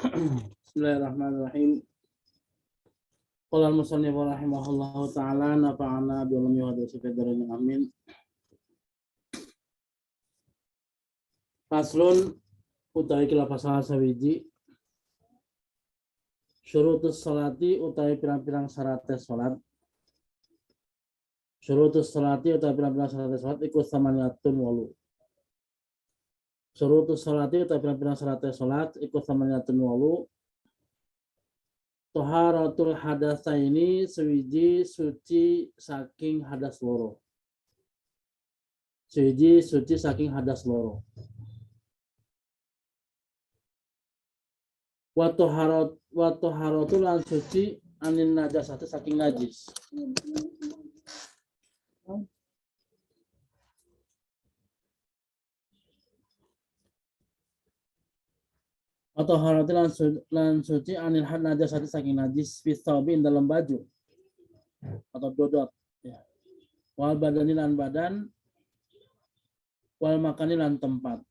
Bismillahirrahmanirrahim. Qala al-musannif rahimahullahu ta'ala nafa'ana bi ulumi wa hadhihi amin. Faslun utawi kila pasal sawiji syurutus salati utawi pirang-pirang syarat salat. Syurutus salati utawi pirang-pirang syarat salat iku samaniyatun walu. Syurutus salati utawi pirang-pirang syarat salat iku samaniyatun walu. Taharatul hadasaini suci suci saking hadas loro. Suci saking hadas loro. Wa taharatul lan suci anin najasati saking najis. Atau haratul lan suci anil had najasati saking najis fisawbin dalam baju atau dodot ya. Wal badani lan badan wal makani lan tempat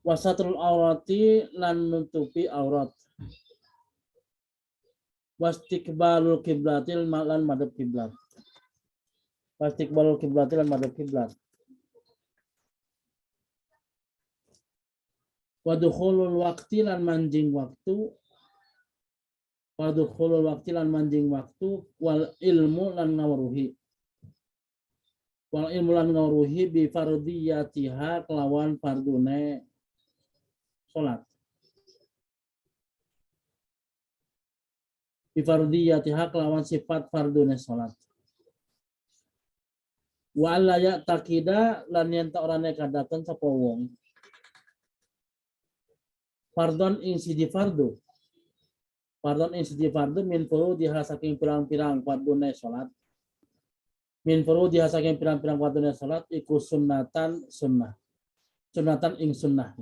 wasatrul aurati lan nutupi aurat wastikbalul kiblatil lan madhab kiblat wadukhulul waqti lan manjing waktu wal ilmu lan ngawruhi bi fardiyatiha kelawan fardune salat bi fardiyatiha kelawan sifat fardune salat wa alla ya takida lan yen ta orane kadaten sapa wong Fardon ing siji fardu min furu dihasaking pirang-pirang fardune salat. Iku sunnatan ing sunnah.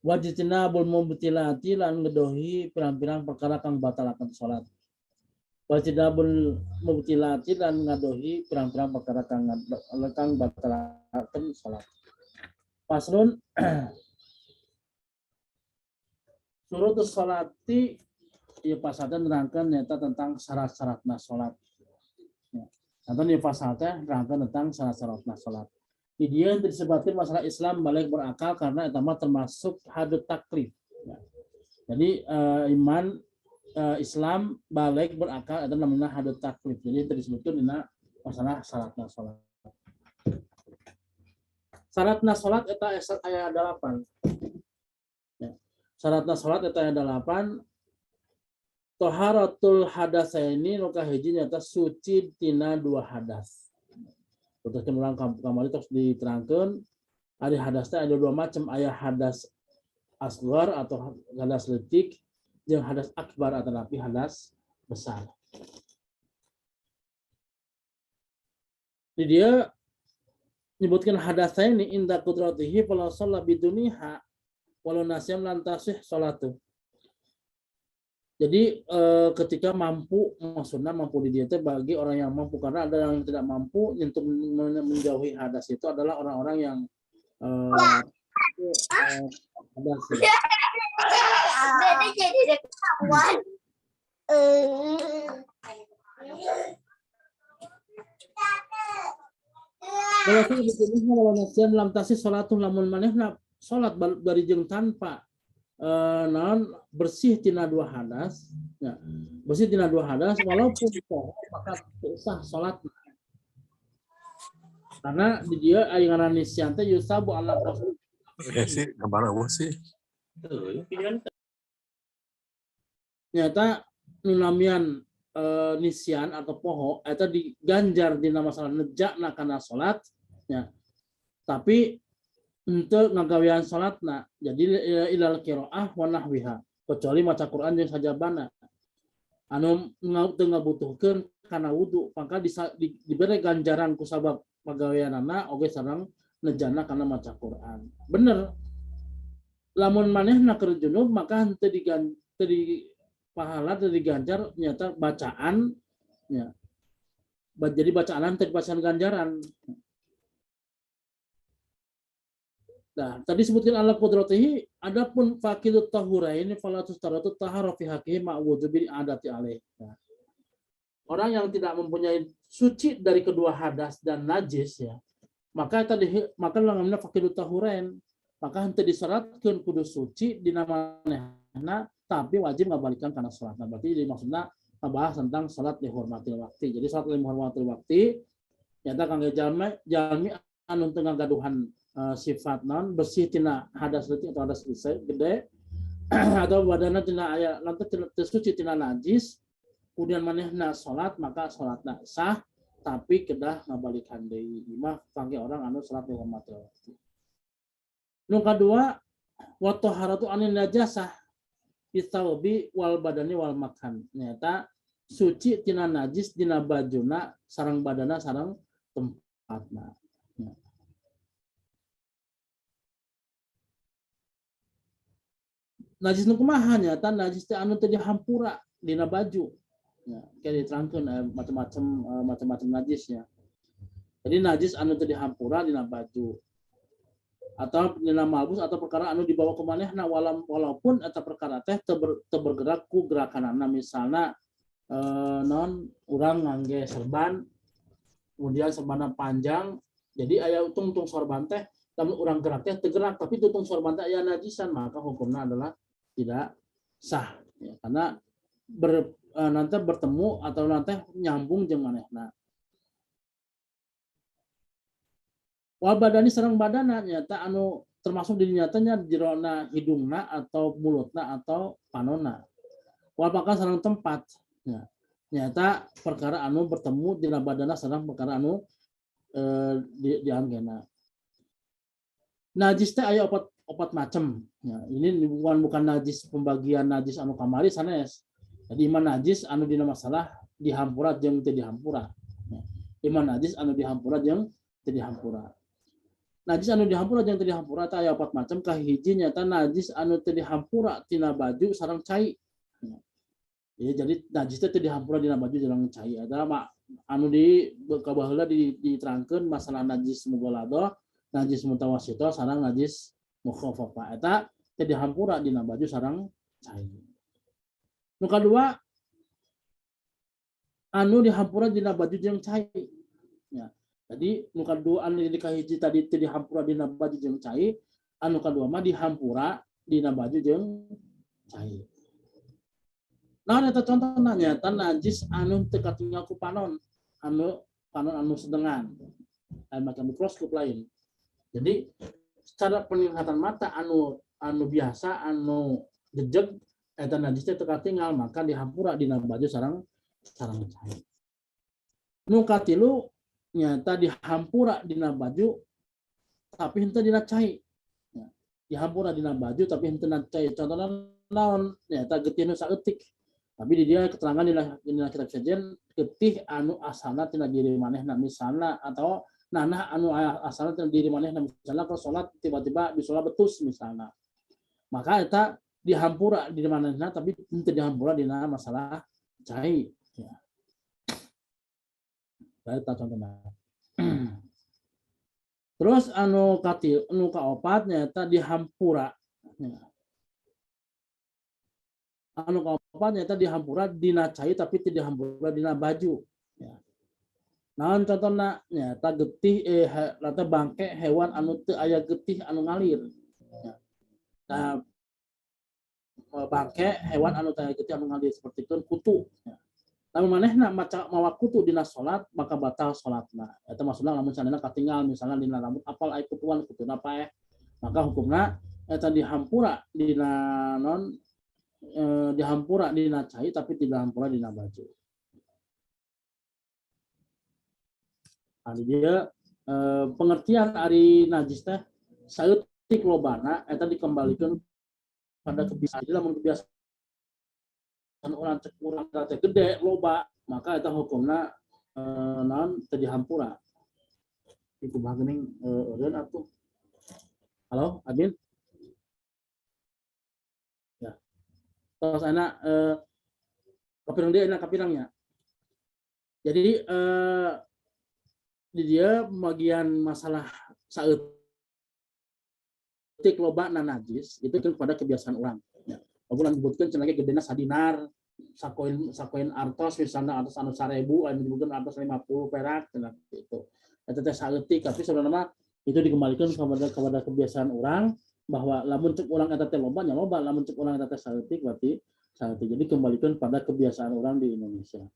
Wajtinabul mubtilati lan ngedohi pirang-pirang perkara kang batalaken salat. Wajtinabul mubtilati lan ngadohi pirang-pirang perkara kang batalaken salat. Faslun surutus salati ieu pasalna nerangkeun nyata tentang syarat-syaratna salat. Ya. Nanti ieu pasal teh nerangkeun tentang syarat-syaratna salat. Di dieu disebutkeun masalah Islam balik berakal karena eta mah termasuk hadut taklif. Ya. Jadi iman Islam balik berakal eta namanya hadut taklif. Jadi disebutkeun dina masalah syaratna salat. Syaratna salat eta aya 8. Ya. Syaratna salat eta aya 8. Taharatul hadasaini nu kahiji nyata suci tina 2 hadas. Terus ulang kembali terus diterangkeun ari hadas teh ada 2 macam, aya hadas asghar atau hadas leutik jeung hadas akbar atau hadas besar. Di dia nyebutkan hadasnya ini inda qudratihi fala shalla biduniha walau nasyam lan tasih salatu. Jadi ketika mampu, maksudnya mampu di dia bagi orang yang mampu, karena ada yang tidak mampu untuk menjauhi hadas itu adalah orang-orang yang hadas. Jadi kawan. Kalau nasian dalam tasih salatul lamun manehna salat dari jeung tanpa naon bersih tina 2 hadas ya. Bersih tina 2 hadas walaupun maka sah salat. Karena di dia aya ngaran nisyan teh yusabu ala qasul. Ya sih, gambar apa sih? Nyata nunamian nisyan atau poho eta diganjar dina masalah nejakna kana salat ya. Tapi untuk ngagawean salatna jadi ilal qiraah wa nahwiha kecuali maca Quran jeung sajabana anu teu ngabutuhkeun kana wudu maka diberi ganjaran ku sabab pagaweanana oge sareng nejana kana maca Quran. Bener. Lamun manehna keur junub maka henteu pahala dari ganjar nyata bacaan ya. Jadi bacaan teh bacaan ganjaran. Nah, tadi sebutkan ala qudratihi, adapun faqidut tahurain fala tustaratu tahara fi haqqihi ma wujubil adati alaih. Nah, orang yang tidak mempunyai suci dari kedua hadas dan najis ya, maka tadi maka namanya faqidut tahurain, maka henteu disyaratkeun kudu suci dina manehna tapi wajib ngabalikan kana salat. Nah, berarti jadi maksudnya membahas tentang salat dihormatil waktu. Jadi salat dihormatil waktu nyata kangge jalmi anu teu ngagaduhan sifat non bersih tina hadas leutik atau hadas gede atau badanna tina aya lantas teu suci tina najis kemudian manehna salat maka salatna sah tapi kedah ngabalikan deui imah kangge orang anu salat dihormatil waktu. Nu kadua wa taharatu anin najasah bitaubi wal badani wal makan. Nyata suci tina najis dina bajuna sareng badana sareng tempatna. Najis nu kumaha nyata najis teh anu teh dihampura dina baju. Ya, kayak diterangkeun macam-macam najisnya. Jadi najis anu teh dihampura dina baju atau dina malbus atau perkara anu dibawa ke manehna walaupun eta perkara teh teu bergerak ku gerakanana misalna non urang ngangge serban kemudian serbanna panjang jadi aya tungtung sorban teh lamun urang gerak teh teu gerak tapi tungtung sorban teh aya najisan maka hukumna adalah tidak sah ya, karena nanti bertemu atau nanti nyambung jeung manehna. Wal badani sareng badana nyata anu termasuk di nyatanya jerona hidungna atau mulutna atau panonna. Wal makan sareng tempat ya. Nyata perkara anu bertemu dina badana sareng perkara anu dianggena. Najis teh aya opat macam. Ya, ini bukan najis pembagian najis anu kamari sanes. Jadi iman najis anu dina masalah dihampura jeung teu dihampura. Ya. Iman najis anu dihampura jeung teu dihampura. Najis anu dihampura jeung teu dihampura teh aya opat macam kahiji nyata najis anu teu dihampura tina baju sareng cai. Ya, jadi najis teh teu dihampura dina baju sareng cai. Ada anu di kabaheula diterangkeun masalah najis mughalladhah, najis mutawassithah sareng najis mukhaffafah eta teh dihampura dina baju sareng cai. Nu kadua anu dihampura dina baju jeung cai. Ya. Jadi nu kadua anu dikahiji tadi teh dihampura dina baju jeung cai, anu kadua mah dihampura dina baju jeung cai. Nah, eta contohna nyata najis anu teu katinggal ku panon anu sedengan. Aya macam mikroskop lain. Jadi secara penglihatan mata anu biasa anu jejeg eta najis teh teu katinggal maka dihampura dina baju sareng cai. Nu katilu nyata dihampura dina baju tapi henteu dina cai. Ya, dihampura dina baju tapi henteu dina cai. Contohna naon nyata getih nu saeutik. Tapi di dia keterangan dina kitab sajen getih anu asalna tina diri manehna misalna atau nanah anu asalna tina diri manehna misalna kalau salat tiba-tiba di salat betus misalna. Maka eta dihampura di manehna tapi henteu dihampura dina masalah cai. Ya. Eta contohna. Terus anu kaopat nyata dihampura. Ya. Anu kaopat nyata dihampura dina cai tapi tidak dihampura dina baju. Ya. Naon contohna nyata getih lata bangke hewan anu teu aya getih anu ngalir. Ya. Nah, bangke hewan anu teu aya getih anu ngalir seperti kutu. Ya. Lamun manehna mawa kutu dina salat maka batal salatna. Eta maksudna lamun sanana katinggal misalnya dina rambut apal aya kutuan kutuna paeh maka hukumna eta dihampura dina non dihampura dina cai tapi tidak dihampura dina baju. Nah, dia pengertian ari najis teh saeutik lobana eta dikembalikan pada kebiasaan. Jadi lamun kebiasaan urang cek urang teh gede loba maka eta hukumna naon teu dihampura. Iku mah geuning eureun atuh. Halo, Admin? Ya. Terus anak kapirang dia enak kapirangnya. Jadi di dia bagian masalah saeutik loba najis itu kan pada kebiasaan orang. Ya. Walaupun disebutkan cenah gedena sadinar, sakoin artos misalnya artos anu 1000, anu disebutkan artos 50 perak cenah gitu. Eta teh saeutik tapi sebenarnya itu dikembalikan kepada kebiasaan orang bahwa lamun cek orang eta teh loba nya loba, lamun cek orang eta teh saeutik berarti saeutik. Jadi kembalikan pada kebiasaan orang di Indonesia.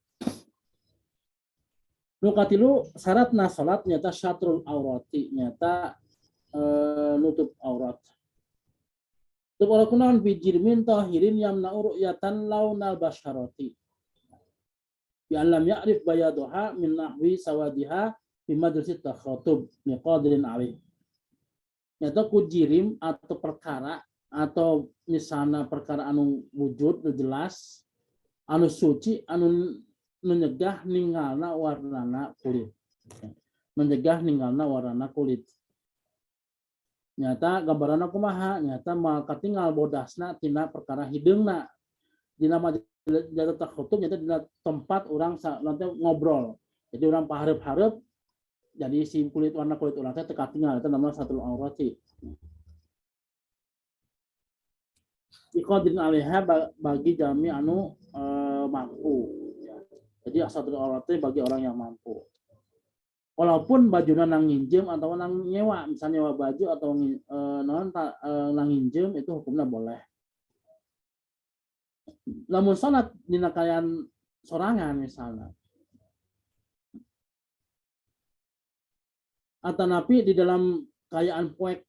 Nu katilu syaratna salat nyata syatrul aurati nyata nutup aurat. Nutup aurat kunaon bijirmin tahirin yamna'u ru'yatan launal basyarati. Bi alam ya'rif bayaduha min nahwi sawadiha bi majlisit takhatub miqadirin alih. Nyata kujirim atau perkara atau misalnya perkara anu wujud nu jelas anu suci anu menyegah ninggalna warnana kulit. Menyegah ninggalna warnana kulit. Nyata gambaranna kumaha? Nyata maka tinggal bodasna tina perkara hideungna. Dina majelis takhutub nyata dina tempat orang nanti ngobrol. Jadi orang pahareup-hareup jadi si warna kulit urang teh teu katinggal eta namanya satrul aurati. Iqadrin alaiha bagi jami anu mampu. Jadi satrul aurati bagi orang yang mampu. Walaupun bajuna nang nginjem atau nang nyewa, misalnya nyewa baju atau nang nginjem itu hukumnya boleh. Namun salat dina kayaan sorangan misalnya. Atau napi di dalam kayaan poek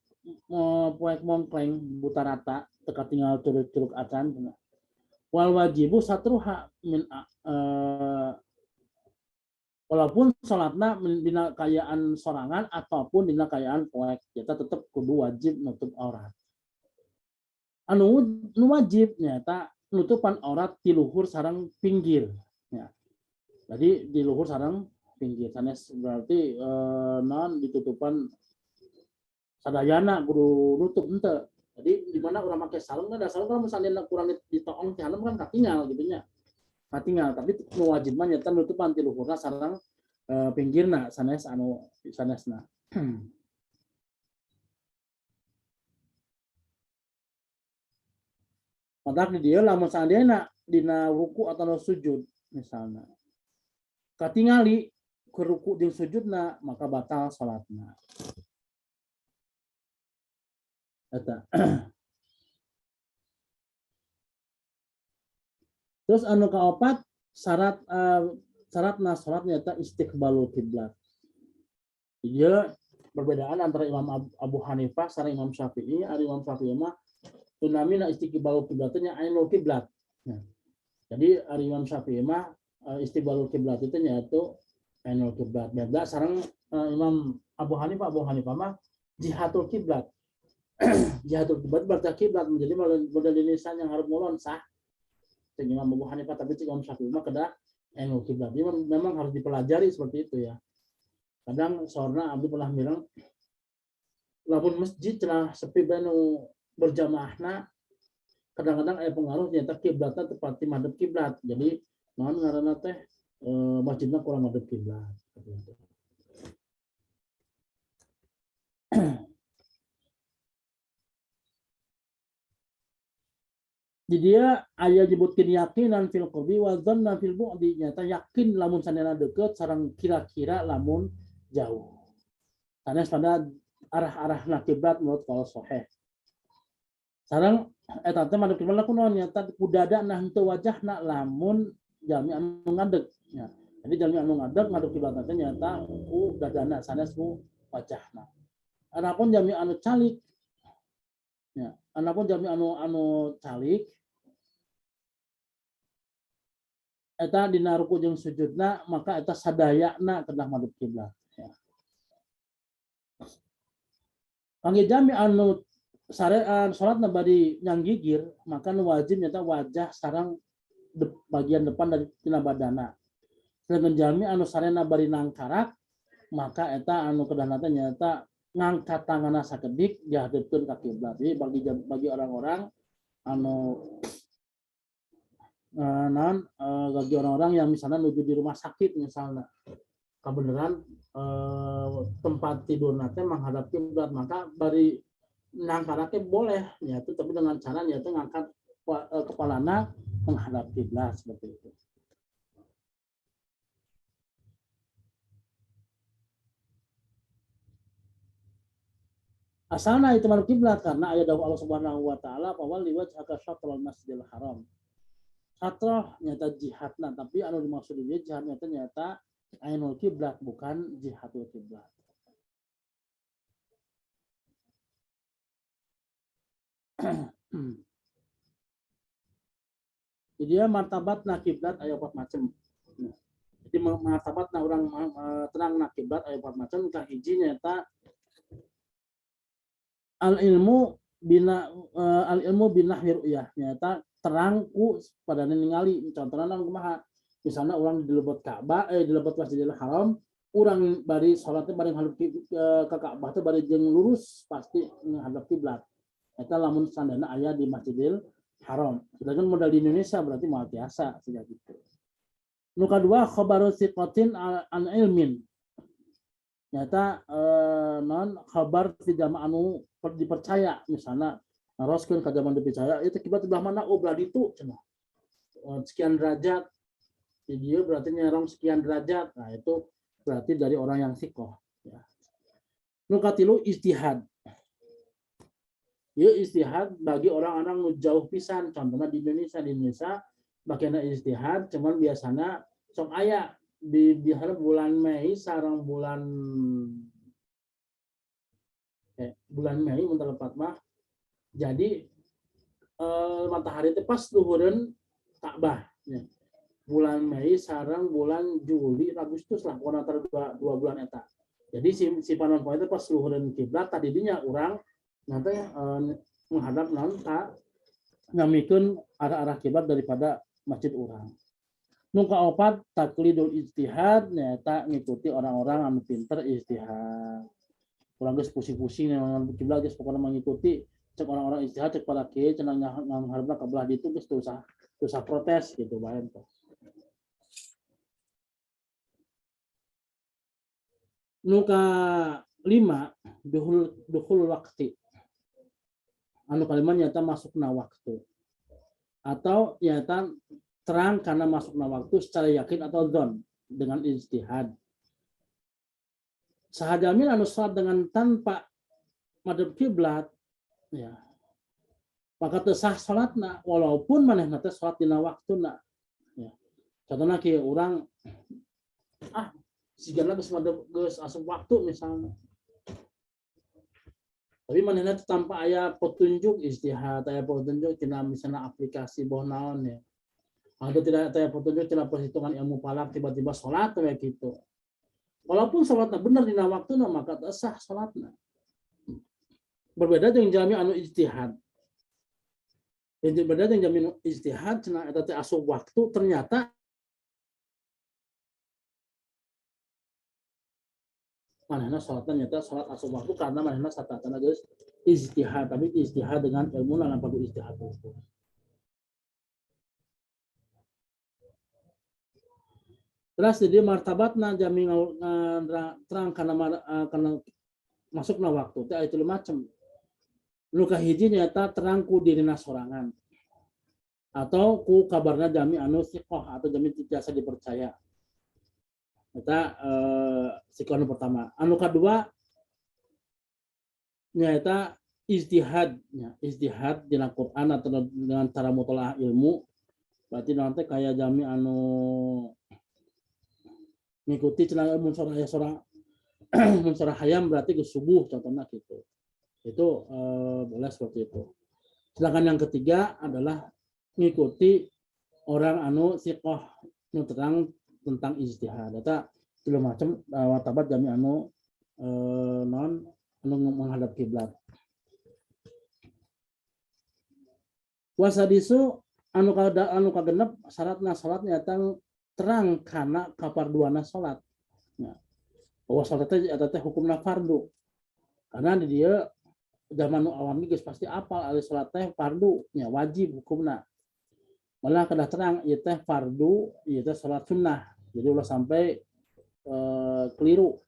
mongkleng buta rata teka tinggal curug acan. Wal wajibu satruha min walaupun salatna dina kayaan sorangan ataupun dina kayaan poek kita tetap kudu wajib nutup aurat. Anu wajib nyata nutupan aurat di luhur sareng pinggir ya. Jadi di luhur sareng pinggir sanes berarti non ditutupan sadayana kudu nutup henteu. Jadi di mana urang make sarung ada sarung kan misalnya kurang ditoong ti halem kan katinggal gitu nya. Katinggal tapi nu wajib mah nyata nutupan ti luhurna sareng pinggirna sanes anu sanesna. Matak di dia lamun saandena dina ruku atau sujud misalnya. Katingali ke ruku jeung sujudna maka batal salatna. Eta. Terus anu kaopat syaratna salat nyata istiqbalul kiblat. Ieu perbedaan antara Imam Abu Hanifah sareng Imam Syafi'i. Ari Imam Syafi'i mah tunamina istiqbalul kiblatnya ainul kiblat. Nah, jadi ari Imam Syafi'i mah istiqbalul kiblat itu nyatu ainul kiblat. Beda sareng Imam Abu Hanifah mah jihatul kiblat. Jihatul kiblat berarti kiblat menjadi model lisan yang harus mulon sah. Imam Abu Hanifah tapi Imam Syafi'i mah kedah ainul kiblat. Memang harus dipelajari seperti itu ya. Kadang sorna abdi pernah bilang lamun masjid cenah sepi banu berjamaahna kadang-kadang aya pengaruh nyata kiblatna tepati madhep kiblat. Jadi naon ngaranna teh masjidna kurang madhep kiblat. Di dia aya nyebutkeun yakinan fil qurbi wa dhanna fil bu'di nyata yakin lamun sanena deukeut sareng kira-kira lamun jauh. Sanes pada arah-arahna kiblat menurut qaul sahih. Sareng eta teh madhep kiblat kunaon nyata kudadana henteu wajahna lamun jalmi anu ngadeg ya. Jadi jalmi anu ngadeg madhep kiblat teh nyata ku dadana sanes ku wajahna. Adapun jalmi anu calik ya, adapun jalmi anu calik eta dina ruku jeung sujudna maka eta sadayana kedah madhep kiblat ya. Kangge jami anu salatna bari nyanggigir maka nu wajib nyata wajah sareng bagian depan dari tina badana. Sedangkan jami anu sarena bari nangkarak maka eta anu kedahna teh nyata ngangkat tanganna sakedik dihadapkeun ka kiblat. Jadi bagi orang-orang anu bagi orang-orang yang misalnya menuju di rumah sakit misalnya kebenaran tempat tidur nanti menghadap kiblat, maka bari nangkaraknya boleh yaitu tapi dengan cara yaitu ngangkat kepalana menghadap kiblat seperti itu. Asalna itu manuk kiblat karena ayat dawuh Allah Subhanahu wa taala fawalli wajhaka syatrul masjidil haram. Satroh nyata jihadna, tapi anu dimaksud dia jihad nyata ainul kiblat bukan jihadul kiblat. Jadi dia martabat na kiblat aya 4 macam. Jadi martabat na orang terang na kiblat aya 4 macam. Kahiji nyata al ilmu binahwi ru'yah, nyata terangku pada ningali contohnya kumaha misalnya orang di lebet Ka'bah di lebet Masjidil Haram orang bari salatnya bari hadap ke Ka'bah teh bari jeung lurus pasti menghadap kiblat eta lamun sandana aya di Masjidil Haram. Sedangkan modal di Indonesia berarti mau biasa sudah gitu. Nu kadua khabaru siqatin an ilmin, nyata non kabar tidak anu dipercaya misalnya naroskeun ka zaman dipercaya itu kiblat sebelah mana, oh belah ditu cenah sekian derajat, jadi dia berarti nyerong sekian derajat, nah itu berarti dari orang yang sikoh ya. Nu katilu ijtihad, ya ijtihad bagi orang-orang nu jauh pisan, contohnya di Indonesia bagian ijtihad cuman biasanya sok aya di bulan Mei sareng bulan Mei mental tepat mah jadi matahari itu pas luhureun Ka'bah ya. Bulan Mei sareng bulan Juli Agustus lah pokona antara dua bulan eta. Jadi si panon poe itu pas luhureun kiblat tadi dinya urang nanti menghadap naon ka ngamikeun arah-arah kiblat daripada masjid urang. Nu kaopat taklidul ijtihad nyata ngikuti orang-orang anu pinter ijtihad. Urang geus pusing-pusing yang kiblat geus pokona mengikuti cek orang-orang ijtihad cek pada kieu cenah ngharepna ka belah ditu geus teu usah protes gitu bae teh. Nu ka 5 dukhul waqti. Anu kalima nyata masukna waktu. Atau nyata terang karena masukna waktu secara yakin atau dzon dengan ijtihad. Sahajami anu salat dengan tanpa madhep kiblat ya. Maka teu sah salatna walaupun manehna teh salat dina waktuna. Ya. Contohna kieu urang sigana geus asup waktu misalnya. Tapi manehna tanpa aya petunjuk ijtihad, aya petunjuk cenah misalnya aplikasi boh naon ya. Atau tidak aya petunjuk cenah perhitungan ilmu falak tiba-tiba salat kayak gitu. Walaupun salatna bener dina waktuna maka teu sah salatna. Berbeda dengan jami anu ijtihad. Yang berbeda dengan jami anu ijtihad cenah eta teh asup waktu ternyata manehna salatna nyata salat asup waktu karena manehna satatana geus ijtihad, tapi ijtihad dengan ilmu lan padu ijtihad itu. Terus jadi martabatna jami terang karena masukna waktu teh aya 3 macam. Nu kahiji nyata terang ku dirina sorangan atau ku kabarna jami anu siqah atau jami tiasa dipercaya. Eta sikon pertama. Anu kadua nyata ijtihad dina Quran atau dengan cara mutalaah ilmu. Berarti nanti kayak jami anu mengikuti cenah mun sorah hayam berarti ke subuh contohnya gitu. Itu boleh seperti itu. Sedangkan yang ketiga adalah mengikuti orang anu siqah nu terang tentang ijtihad. Eta 3 macam watabat jami anu anu menghadap kiblat. Wasadisu anu kagenep syaratna salat nyata terang karena kaparduana salat. Nah, bahwa salat teh hukumna fardu. Karena di dia zaman nu awam geus pasti apal ari salat teh fardu nya wajib hukumna. malah kedah terang ieu teh fardu, ieu teh salat sunnah. Jadi ulah sampai keliru.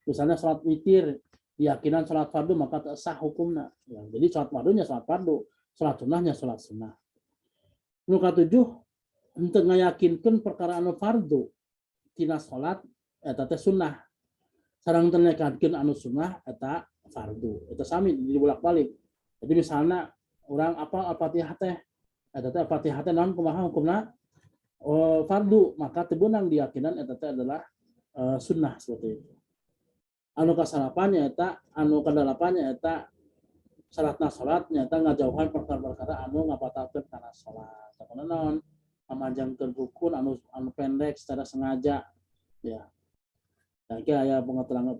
Misalnya salat witir, keyakinan salat fardu maka tak sah hukumna. Ya, jadi salat fardunya salat fardu, salat sunnahnya salat sunnah. Nu katujuh henteu ngayakinkeun perkara anu fardu tina salat eta teh sunnah. Sareng teu nekatkeun anu sunnah eta fardu. Eta sami dibolak-balik. Jadi misalnya orang apa Al-Fatihah teh eta teh Al-Fatihah teh naon kumaha hukumna fardu, maka teu beunang diyakinan eta teh adalah sunnah seperti itu. Anu kasalapannya eta anu kadalapannya eta syaratna salat nyata ngajauhan perkara-perkara anu ngabatalkeun kana salat. Contohna naon? Ngamanjangkeun rukun anu pendek secara sengaja ya. Dan kia aya pengeterangan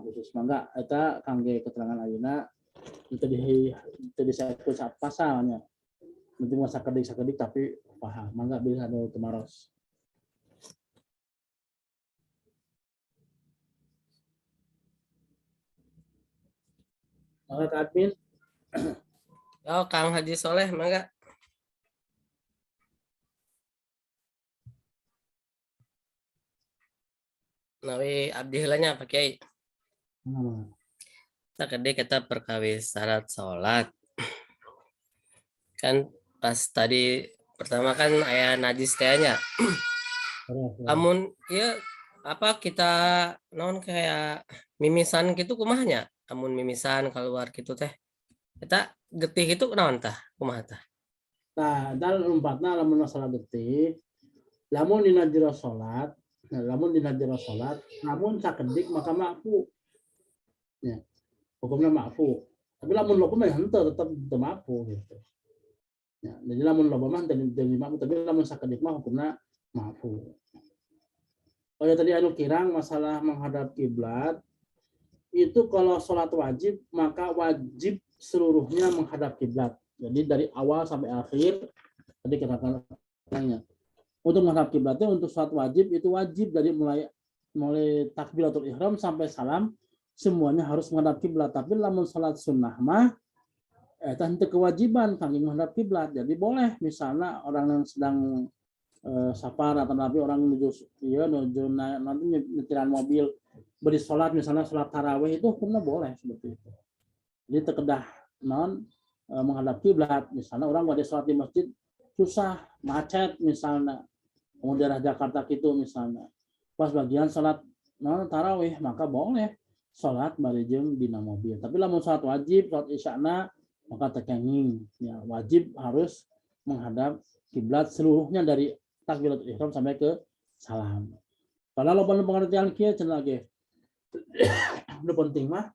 khusus mangga eta kangge keterangan ayeuna teu disaekeun sak pasalnya. Nanti masa sakedik tapi paham. Mangga bisa anu tumaros. Mangga Kak Admin. Oh, Kang Haji Soleh, mangga. Nawi abdi heulanya Pak Kiai. Sakede kita perkawis syarat salat. Kan pas tadi pertama kan aya najis tehnya. Lamun ya apa kita naon kayak mimisan gitu kumahnya? Amun mimisan keluar gitu teh. Eta getih itu naon tah? Kumaha tah? Nah, dan umpatna lamun masalah getih, lamun dina jero salat, namun sakedik maka makfu. Ya, hukumnya makfu. Tapi lamun loba mah henteu tetep teu makfu gitu. Ya, jadi lamun loba mah teu makfu, tapi lamun sakedik mah hukumnya makfu. Oh ya tadi anu kirang masalah menghadap kiblat itu kalau sholat wajib maka wajib seluruhnya menghadap kiblat. Jadi dari awal sampai akhir tadi kita tanya. Untuk menghadap kiblatnya untuk sholat wajib itu wajib dari mulai takbiratul ihram sampai salam semuanya harus menghadap kiblat. Tapi lamun sholat sunnah mah itu kewajiban kangge menghadap kiblat. Jadi boleh misalnya orang yang sedang safar atau nabi orang menuju nanti nyetiran mobil beri sholat misalnya sholat tarawih itu hukumnya boleh seperti itu. Jadi terkedah menghadap kiblat misalnya orang wadi sholat di masjid susah macet misalnya kemudian daerah Jakarta gitu misalnya pas bagian sholat tarawih maka boleh sholat barejeng dina mobil. Tapi lamun sholat wajib sholat isyana maka tekenging ya wajib harus menghadap kiblat seluruhnya dari takbiratul ihram sampai ke salam. Kalau lo pengertian kieu cenah ge. Nu penting mah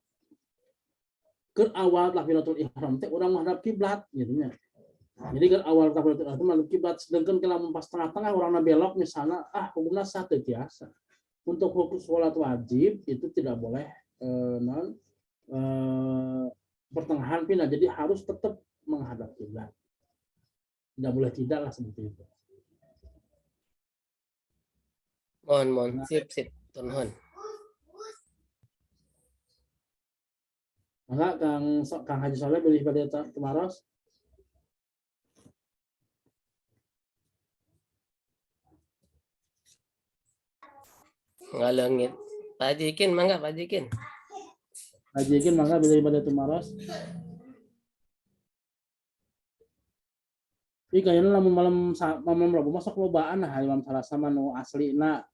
ke awal takbiratul ihram teh urang menghadap kiblat gitu nya. Jadi ke awal takbiratul ihram menghadap kiblat sedangkan ke lamun pas tengah-tengah urang belok misalnya hukumna sah teu tiasa. Untuk hukum sholat wajib itu tidak boleh pertengahan pindah, jadi harus tetap menghadap kiblat. Tidak boleh tidak lah seperti itu. Mohon, sip, mohon. Maka Kang Haji Soleh pilih pada Tumaros. Ngalengit. Pak Jikin, mangga Pak Jikin. Haji Ikin maka pilih pada Tumaros. Ini kayaknya malam Rabu masak lobaan nah Imam Salasa manu asli na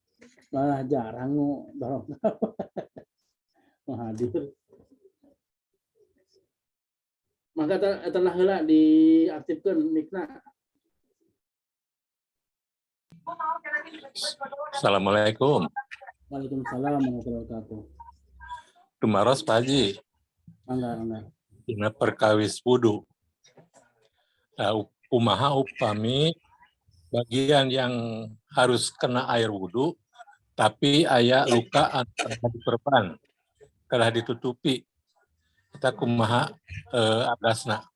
malah jarang nu dorong hadir. Maka tanah heula diaktifkan mikna. Assalamualaikum. Waalaikumsalam warahmatullahi wabarakatuh. Tumaros Pak Haji. Enggak. Dina perkawis wudu. Kumaha upami bagian yang harus kena air wudu tapi aya luka anu diperban kedah ditutupi kita kumaha abdasna.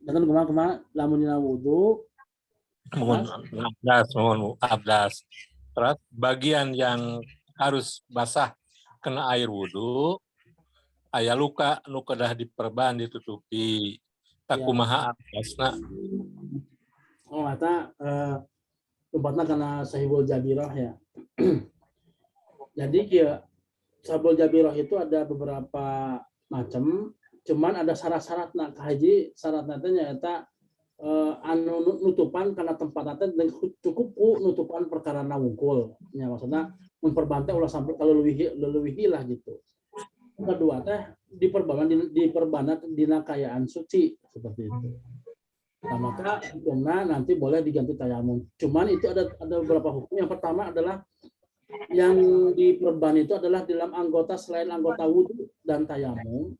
Dan kumaha lamun dina wudu abdas. Terus bagian yang harus basah kena air wudu aya luka nu kedah diperban ditutupi. Tak kumaha abdasna. Oh, kata tempatnya karena sahibul jabiroh ya. Jadi ya sahibul jabiroh itu ada beberapa macam, cuman ada syarat-syarat nak haji syarat nantinya eta anu nutupan karena tempat nanti cukup nutupan perkara nawungkul. Ya maksudnya memperbantai ulah sampai kalau lebih lah gitu. Kedua teh diperbanat dina kayaan suci seperti itu. Nah, maka hukumnya nanti boleh diganti tayamum. Cuman itu ada beberapa hukum. Yang pertama adalah yang diperban itu adalah dalam anggota selain anggota wudhu dan tayamum.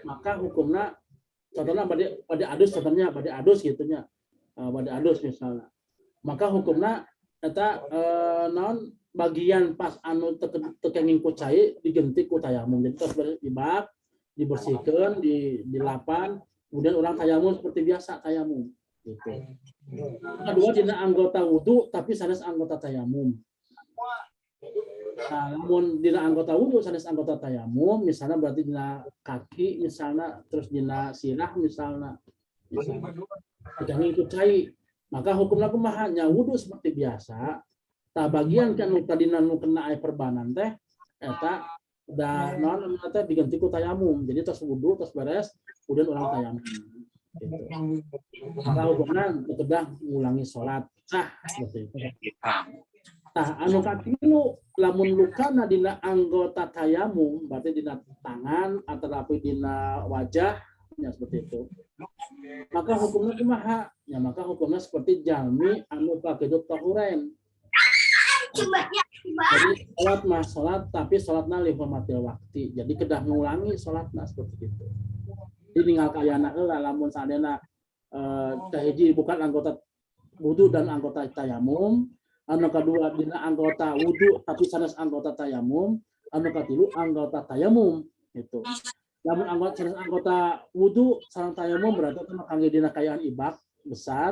Maka hukumnya contohnya pada adus gitunya. Pada adus misalnya. Maka hukumnya eta non bagian pas anu tekenging kucai diganti ku tayamum. Jadi terus dibak, dibersihkan, dilapan, kemudian orang tayamum seperti biasa tayamum. Gitu. Kedua dina anggota wudhu tapi sanes anggota tayamum. Nah, namun dina anggota wudhu sanes anggota tayamum, misalnya berarti dina kaki, misalnya terus dina sirah, misalnya tekenging kucai. Maka hukumnya kumaha nya wudhu seperti biasa. Nah, bagian kan tadi nanu kena air perbanan teh eta udah non teh diganti ku tayamum. Jadi terus wudhu terus beres kemudian orang tayamum. Gitu. Maka hukumnya kedah ngulangi sholat sah seperti itu. Nah, anu katilu lamun lukana dina anggota tayamum berarti dina tangan atau tapi dina wajah ya seperti itu. Maka hukumnya kumaha? Ya maka hukumnya seperti jalmi anu pakidut tahuren. Jadi sholat tapi sholatna li hurmatil wakti. Jadi kedah ngulangi sholatna seperti itu. Jadi tinggal kayana heula lamun sadena kahiji bukan anggota wudu dan anggota tayamum, anu kedua dina anggota wudu tapi sanes anggota tayamum, anu katilu anggota tayamum gitu. Lamun anggota wudu sareng tayamum berarti kangge dina kayaan ibak besar,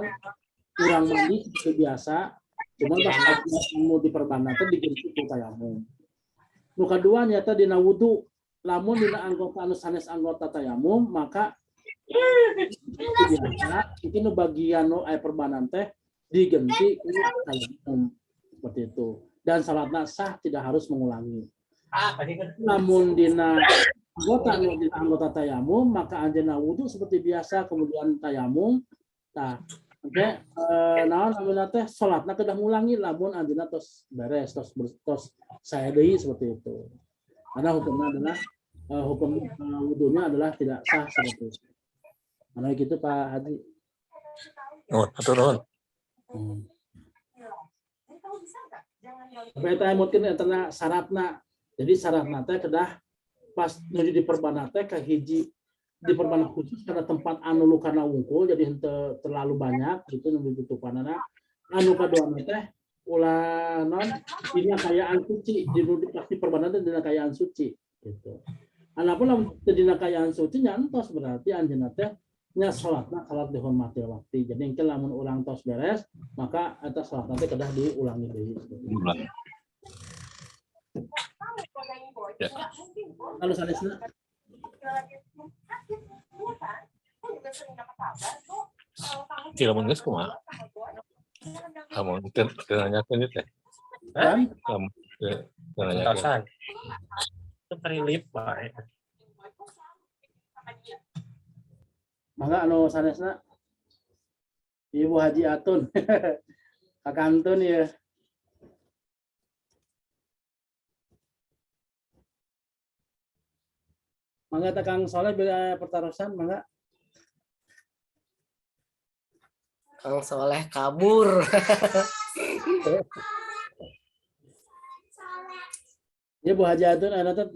kurang mandi seperti biasa. Cuma pas mau diperbanatan diganti ku tayamum. Nu kadua nyata dina wudu, lamun dina anggota anu sanes anggota tayamum, maka biasa itu nu bagian nu aya perbanan teh diganti ku tayamum seperti itu. Dan salatna sah tidak harus mengulangi. Namun dina anggota tayamum, maka anjeunna wudu seperti biasa kemudian tayamum. Nah, oke, naon amina teh salatna kedah ngulangi lamun anjeunna tos beres tos sae deui seperti itu. Karena hukumnya adalah hukum wudunya adalah tidak sah seperti itu. Mana gitu Pak Haji? Oh, atur nuhun. Tapi eta mungkin antara syaratna. Jadi syaratna teh kedah pas nuju diperbanat teh ka hiji diperbanat khusus karena tempat anu lukana wungkul jadi henteu terlalu banyak itu nu ditutupanana. Anu kadua teh ulah non dina kayaan suci pasti perbanat dina kayaan suci gitu. Anapun lamun dina kayaan suci nya entos berarti anjeunna teh nya salatna salat dihormati waktu. Jadi engke lamun urang tos beres maka eta salatna teh kedah diulangi deui. Ya. Kalau sanesna Lamun geus kumaha? Lamun teu nanyakeun teh. Lamun teu nanyakeun. Itu relip bae. mangga anu sanesna Ibu Haji Atun. Kakak Antun ya. Mangga Kang Soleh bila pertarusan mangga. Kang Soleh kabur. Ya Bu Haji Atun ada teh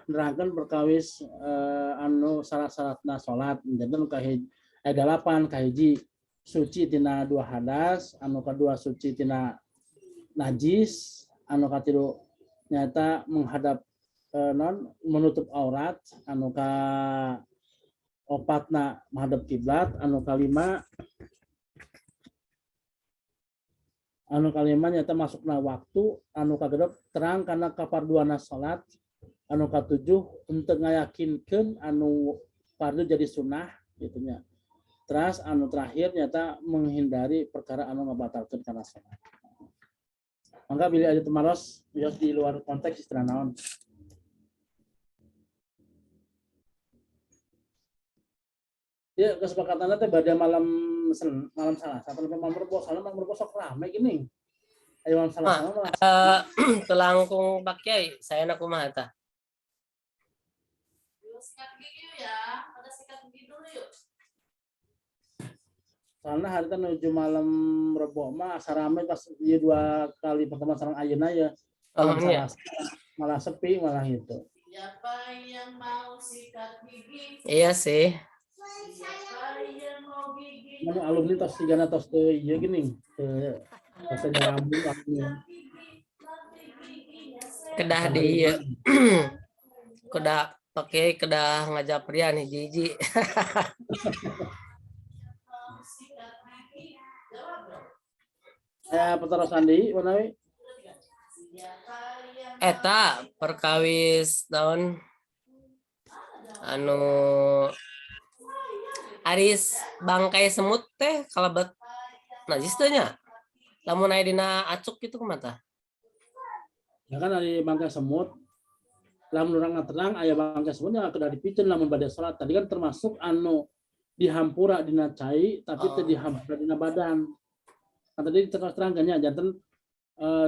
nerangkeun perkawis anu syarat-syaratna salat. Jadi nu dalapan kahiji suci tina dua hadas, anu kedua suci tina najis, anu katilu nyata menghadap non menutup aurat, anu ka opatna menghadap kiblat, anu kalima nyata masukna waktu, anu kagenep terang karena kaparduana salat, anu katujuh untuk ngayakinkeun anu fardu jadi sunnah gitunya. Terus anu terakhir nyata menghindari perkara anu ngabatalkeun kana salat. Mangga pilih aja temaros bios di luar konteks istilah naon. Ya kesepakatannya teh pada malam Salasa atau malam Rebo, soalnya malam Rebo sok rame gini. Ayo malam Salasa malah Telangkung Pak Kiai, saya nak kumaha tah. Sikat gigi ya, pada sikat gigi dulu yuk. soalnya hari itu menuju malam Rebo mah asa rame pas dia 2 kali pertemuan sareng ayeuna ya. Malam Iya. Salasa malah sepi malah gitu. Siapa yang mau sikat gigi? Iya sih. Siapa yang mau gigi? Manu alumni tos sigana tos teu ieu geuning. Tos nyambung alumni. Kedah di ieu. Kedah pakai kedah ngajaprian hiji-hiji. Mau sikat gigi? Jawab dong. Petara Sandi mana we? Siapa yang Eta perkawis tahun anu Aris bangkai semut teh kalebet najis teh nya. Lamun aya dina acuk gitu kumata. Ya kan ada bangkai semut. Lamun urang ngatenang aya bangkai semutnya kedah dipikeun lamun bade salat. Tadi kan termasuk anu dihampura dina cai tapi teu dihampura dina badan. Kan tadi terang-terangnya janten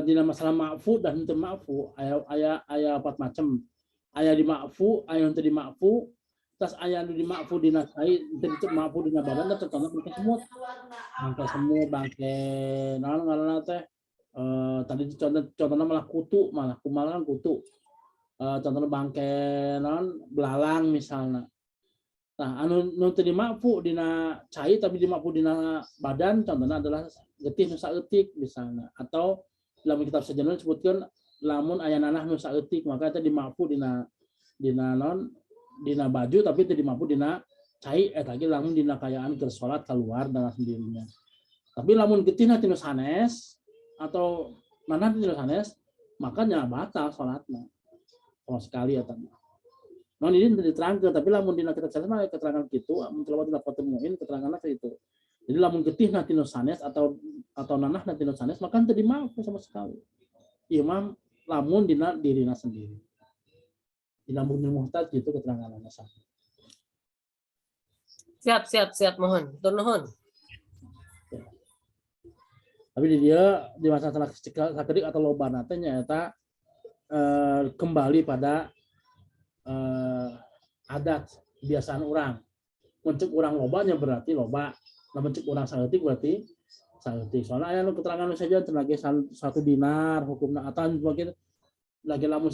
dina masalah ma'fu dan teu ma'fu aya 4 macam. Aya di ma'fu, aya teu di ma'fu, tas aya nu di ma'fu dina cai, teu ma'fu dina badan teh contohna bangkai semut. Bangkai semut, bangkai naon ngaranna teh tadi contohnya malah kutu, malah kumaha kan kutu. Contohnya bangkai naon belalang misalnya. Nah, anu nu teu dima'fu dina cai tapi dima'fu dina badan contohnya adalah getih nu saeutik misalnya atau dalam kitab sejenna disebutkan lamun aya nanah nu saeutik maka teh dima'fu dina naon dina baju tapi teu dima'fu dina cai eta ge lamun dina kayaan keur salat keluar dengan sendirinya. Tapi lamun getihna tinu sanes atau nanah tinu sanes maka nya batal salatna. Sama sekali eta mah. Non ini diterangkan, tapi lamun dina kita mah keterangan kitu, mun kelawat dina patemuin keteranganna kitu. Jadi lamun getih nanti nu sanes atau nanah nanti nu sanes maka teu dima'fu sama sekali. Ieu mah lamun dina dirina sendiri. Dina mungkin muhtad gitu keteranganna sah. Siap mohon. Tur nuhun. Tapi di dia di masalah sakedik atau lobana teh nyaeta kembali pada adat kebiasaan orang. Mencek orang lobanya berarti loba, lamun cek orang saeutik berarti saeutik. Soalnya aya nu keterangan saja tenaga 1 dinar hukumna atan begitu. Lagi lamun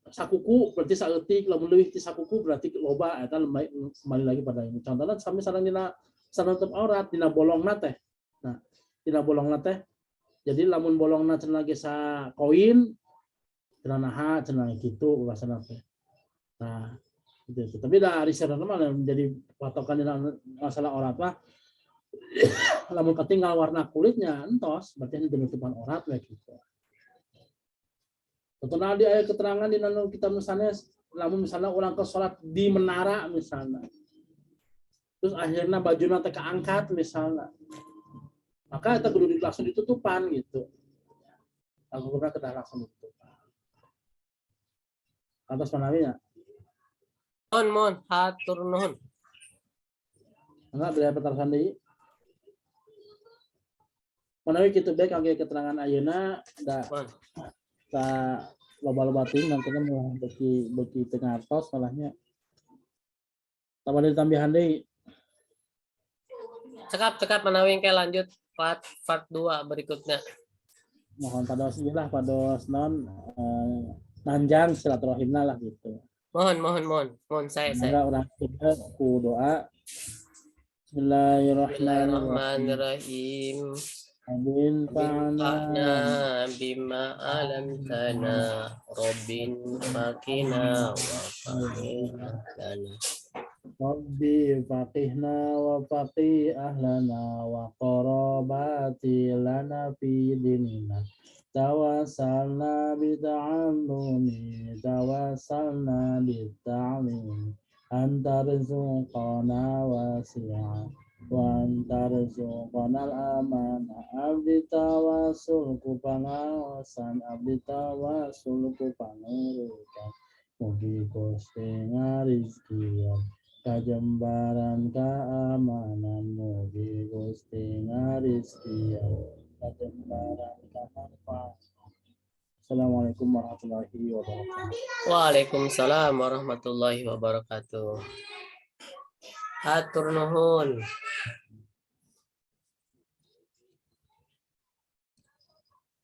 sakuku berarti saeutik, lamun leuwih ti sakuku berarti loba eta kembali lagi pada ini. Contohnya sami sareng dina sanutup aurat dina bolongna teh. Nah, dina bolongna teh jadi lamun bolongna cenah ge sa koin cenah naha cenah kitu bahasana teh. Nah, gitu. Tapi dari risetna mah menjadi patokan dalam masalah aurat mah lamun ketinggal warna kulitnya entos berarti penutupan aurat we gitu. Contohna di aya keterangan di dalam kitab sanes lamun misalnya orang ke salat di menara misalnya. Terus akhirnya bajuna teh kaangkat misalnya. Maka eta kudu langsung ditutupan gitu. Lalu kedah langsung ditutupan. Atas manawinya Mohon hatur nuhun. enggak beli petarasan deui. Manawi kitu bae kangge keterangan ayeuna da ta loba-loba ting nantinya mau beki tengah tos malahnya. Tambah dari tambahan deui. Cekap manawi engke lanjut part 2 berikutnya. Mohon pados ilah pados non nanjang silaturahimna lah gitu. Mohon saya. Maka orang kita ku doa. Bismillahirrahmanirrahim. Amin. Fa'na Bima alamtana Rabbin fakina wa faqina lana. Rabbi faqihna wa faqih ahlana wa qarabati lana fi dinina. Tawassalna bita'allumi tawassalna bita'lim antar zuqana wasi'a wa antarzuqanal amanah abdi tawasul ku pangaosan abdi tawasul ku pangurutan mugi Gusti ngarizkian kajembaran keamanan mugi Gusti ngarizkian kajembaran kemanfaatan. Assalamualaikum warahmatullahi wabarakatuh. Waalaikumsalam warahmatullahi wabarakatuh. Hatur nuhun.